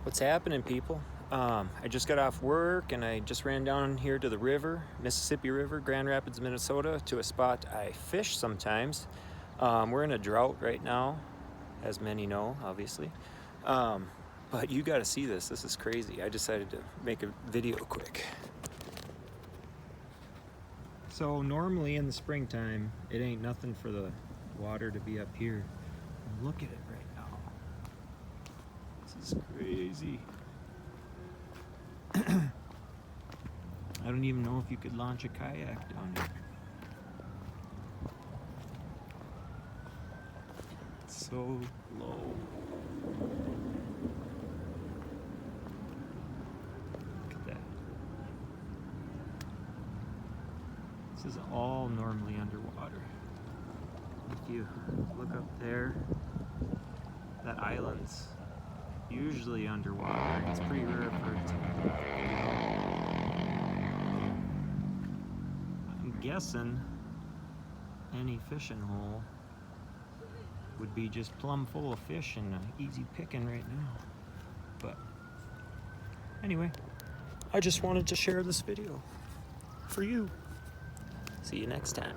What's happening, people? I just got off work and I just ran down here to the river, Mississippi River, Grand Rapids, Minnesota, to a spot I fish sometimes. We're in a drought right now, as many know, obviously. But you got to see this. This is crazy. I decided to make a video quick. So normally in the springtime, it ain't nothing for the water to be up here. And look at it right now. This is crazy. I don't even know if you could launch a kayak down here. It's so low. Look at that. This is all normally underwater. If you look up there, that island's usually underwater. It's pretty rare for it to I'm guessing any fishing hole would be just plumb full of fish and easy picking right now. But anyway, I just wanted to share this video for you. See you next time.